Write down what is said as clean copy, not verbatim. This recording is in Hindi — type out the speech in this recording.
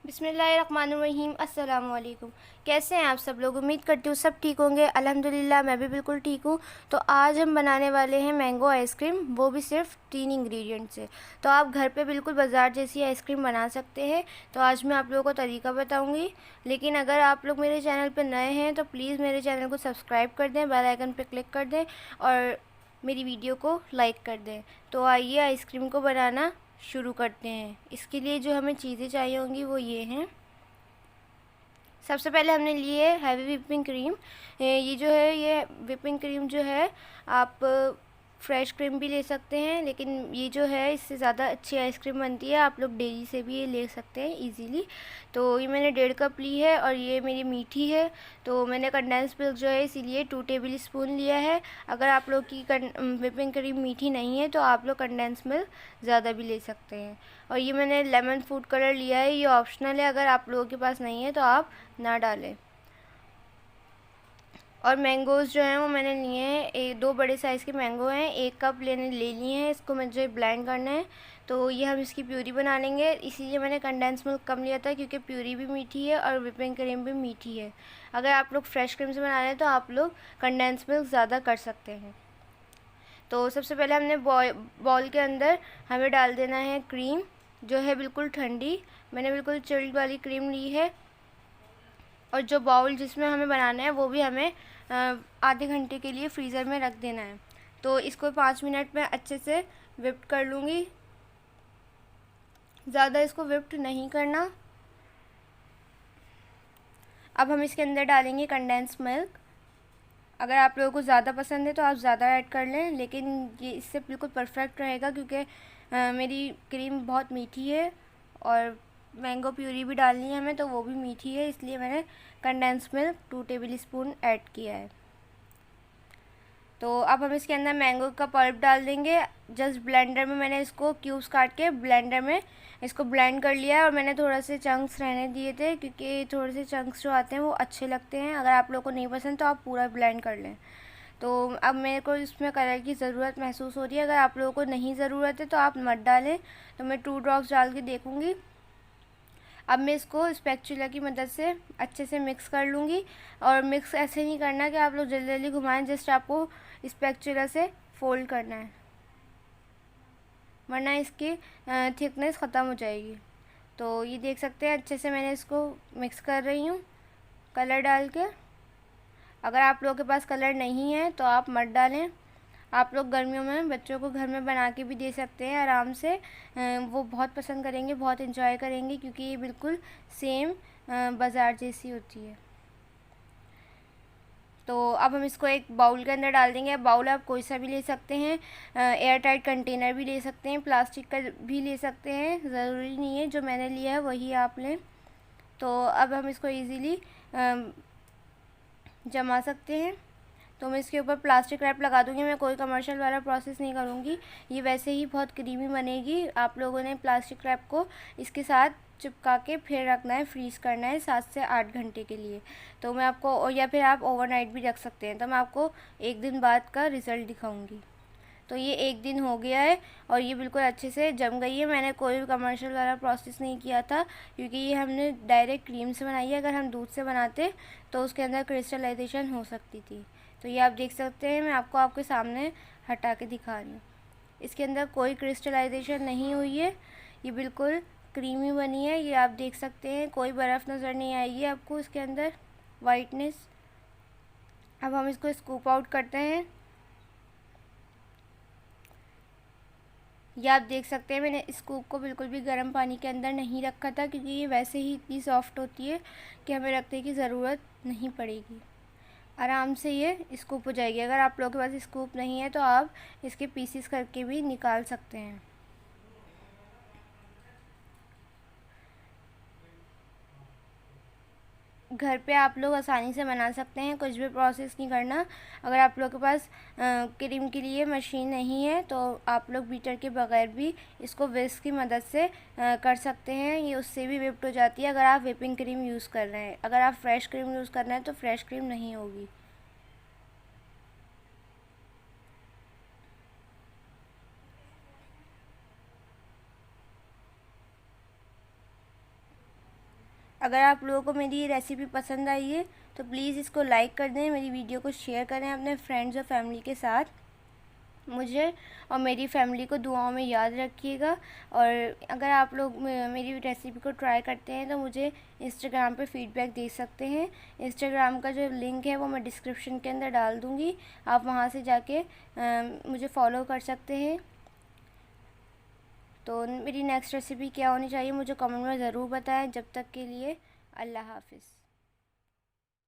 बिस्मिल्लाहिर्रहमानिर्रहीम। अस्सलाम वालेकुम। कैसे हैं आप सब लोग? उम्मीद करती हूँ सब ठीक होंगे। अल्हम्दुलिल्लाह मैं भी बिल्कुल ठीक हूँ। तो आज हम बनाने वाले हैं मैंगो आइसक्रीम, वो भी सिर्फ 3 इंग्रेडिएंट से। तो आप घर पे बिल्कुल बाज़ार जैसी आइसक्रीम बना सकते हैं। तो आज मैं आप लोगों को तरीका बताऊँगी। लेकिन अगर आप लोग मेरे चैनल पर नए हैं तो प्लीज़ मेरे चैनल को सब्सक्राइब कर दें, बेल आइकन पर क्लिक कर दें और मेरी वीडियो को लाइक कर दें। तो आइए आइसक्रीम को बनाना शुरू करते हैं। इसके लिए जो हमें चीज़ें चाहिए होंगी वो ये हैं। सबसे पहले हमने लिए है हैवी व्हिपिंग क्रीम। ये जो है ये व्हिपिंग क्रीम जो है आप फ्रेश क्रीम भी ले सकते हैं, लेकिन ये जो है इससे ज़्यादा अच्छी आइसक्रीम बनती है। आप लोग डेयरी से भी ये ले सकते हैं इजीली। तो ये मैंने 1.5 कप ली है और ये मेरी मीठी है। तो मैंने कंडेंस मिल्क जो है इसीलिए 2 टेबल स्पून लिया है। अगर आप लोग की व्हिपिंग क्रीम मीठी नहीं है तो आप लोग कंडेंस मिल्क ज़्यादा भी ले सकते हैं। और ये मैंने लेमन फूड कलर लिया है, ये ऑप्शनल है, अगर आप लोगों के पास नहीं है तो आप ना डालें। और मैंगोज़ जो हैं वो मैंने लिए हैं, 2 बड़े साइज़ के मैंगो हैं, 1 कप ले लिए हैं। इसको मुझे ब्लेंड करना है। तो ये हम इसकी प्यूरी बना लेंगे, इसीलिए मैंने कंडेंस मिल्क कम लिया था, क्योंकि प्यूरी भी मीठी है और व्हिपिंग क्रीम भी मीठी है। अगर आप लोग फ्रेश क्रीम से बना रहे हैं तो आप लोग कंडेंस मिल्क ज़्यादा कर सकते हैं। तो सबसे पहले हमने बॉल के अंदर हमें डाल देना है क्रीम, जो है बिल्कुल ठंडी। मैंने बिल्कुल चिल्ड वाली क्रीम ली है। और जो बाउल जिसमें हमें बनाना है वो भी हमें आधे घंटे के लिए फ्रीज़र में रख देना है। तो इसको 5 मिनट में अच्छे से विप्ड कर लूँगी। ज़्यादा इसको विप्ड नहीं करना। अब हम इसके अंदर डालेंगे कंडेंस मिल्क। अगर आप लोगों को ज़्यादा पसंद है तो आप ज़्यादा ऐड कर लें, लेकिन ये इससे बिल्कुल परफेक्ट रहेगा, क्योंकि मेरी क्रीम बहुत मीठी है और मैंगो प्यूरी भी डालनी है हमें, तो वो भी मीठी है, इसलिए मैंने condense milk 2 table spoon add किया है। तो अब हम इसके अंदर मैंगो का पल्प डाल देंगे। जस्ट ब्लेंडर में मैंने इसको क्यूब्स काट के ब्लेंडर में इसको ब्लेंड कर लिया है। और मैंने थोड़ा से चंक्स रहने दिए थे, क्योंकि थोड़े से चंक्स जो आते हैं वो अच्छे लगते हैं। अगर आप लोगों को नहीं पसंद तो आप पूरा ब्लेंड कर लें। तो अब मेरे को इसमें कलर की ज़रूरत महसूस हो रही है। अगर आप लोगों को नहीं ज़रूरत है तो आप मत डालें। तो मैं 2 ड्रॉप्स डाल के देखूँगी। अब मैं इसको स्पैचुला की मदद से अच्छे से मिक्स कर लूँगी। और मिक्स ऐसे नहीं करना कि आप लोग जल्दी जल्दी घुमाएं, जस्ट आपको स्पैचुला से फोल्ड करना है, वरना इसकी थिकनेस ख़त्म हो जाएगी। तो ये देख सकते हैं अच्छे से मैंने इसको मिक्स कर रही हूँ कलर डाल के। अगर आप लोगों के पास कलर नहीं है तो आप मत डालें। आप लोग गर्मियों में बच्चों को घर में बना के भी दे सकते हैं आराम से। वो बहुत पसंद करेंगे, बहुत इंजॉय करेंगे, क्योंकि ये बिल्कुल सेम बाज़ार जैसी होती है। तो अब हम इसको एक बाउल के अंदर डाल देंगे। बाउल आप कोई सा भी ले सकते हैं, एयर टाइट कंटेनर भी ले सकते हैं, प्लास्टिक का भी ले सकते हैं, ज़रूरी नहीं है जो मैंने लिया है वही आप लें। तो अब हम इसको इजीली जमा सकते हैं। तो मैं इसके ऊपर प्लास्टिक रैप लगा दूँगी। मैं कोई कमर्शियल वाला प्रोसेस नहीं करूँगी, ये वैसे ही बहुत क्रीमी बनेगी। आप लोगों ने प्लास्टिक रैप को इसके साथ चिपका के फिर रखना है, फ्रीज़ करना है 7 से 8 घंटे के लिए। तो मैं आपको, या फिर आप ओवरनाइट भी रख सकते हैं। तो मैं आपको 1 दिन बाद का रिज़ल्ट दिखाऊँगी। तो ये 1 दिन हो गया है और ये बिल्कुल अच्छे से जम गई है। मैंने कोई भी कमर्शियल वाला प्रोसेस नहीं किया था, क्योंकि ये हमने डायरेक्ट क्रीम से बनाई है। अगर हम दूध से बनाते तो उसके अंदर क्रिस्टलाइजेशन हो सकती थी। तो ये आप देख सकते हैं, मैं आपको आपके सामने हटा के दिखा रही हूँ। इसके अंदर कोई क्रिस्टलाइजेशन नहीं हुई है, ये बिल्कुल क्रीमी बनी है। ये आप देख सकते हैं, कोई बर्फ़ नज़र नहीं आएगी आपको इसके अंदर, वाइटनेस। अब हम इसको स्कूप आउट करते हैं। ये आप देख सकते हैं, मैंने स्कूप को बिल्कुल भी गर्म पानी के अंदर नहीं रखा था, क्योंकि ये वैसे ही इतनी सॉफ्ट होती है कि हमें रखने की ज़रूरत नहीं पड़ेगी। आराम से ये स्कूप हो जाएगी। अगर आप लोगों के पास स्कूप नहीं है तो आप इसके पीसीस करके भी निकाल सकते हैं। घर पे आप लोग आसानी से बना सकते हैं, कुछ भी प्रोसेस नहीं करना। अगर आप लोग के पास क्रीम के लिए मशीन नहीं है तो आप लोग बीटर के बगैर भी इसको विस्क की मदद से कर सकते हैं, ये उससे भी व्हिप्ड हो जाती है। अगर आप व्हिपिंग क्रीम यूज़ कर रहे हैं, अगर आप फ्रेश क्रीम यूज़ कर रहे हैं तो फ्रेश क्रीम नहीं होगी। अगर आप लोगों को मेरी ये रेसिपी पसंद आई है तो प्लीज़ इसको लाइक कर दें, मेरी वीडियो को शेयर करें अपने फ्रेंड्स और फैमिली के साथ। मुझे और मेरी फैमिली को दुआओं में याद रखिएगा। और अगर आप लोग मेरी रेसिपी को ट्राई करते हैं तो मुझे इंस्टाग्राम पे फीडबैक दे सकते हैं। इंस्टाग्राम का जो लिंक है वो मैं डिस्क्रिप्शन के अंदर डाल दूँगी, आप वहाँ से जाके मुझे फॉलो कर सकते हैं। तो मेरी नेक्स्ट रेसिपी क्या होनी चाहिए मुझे कमेंट में ज़रूर बताएं। जब तक के लिए अल्लाह हाफ़िज़।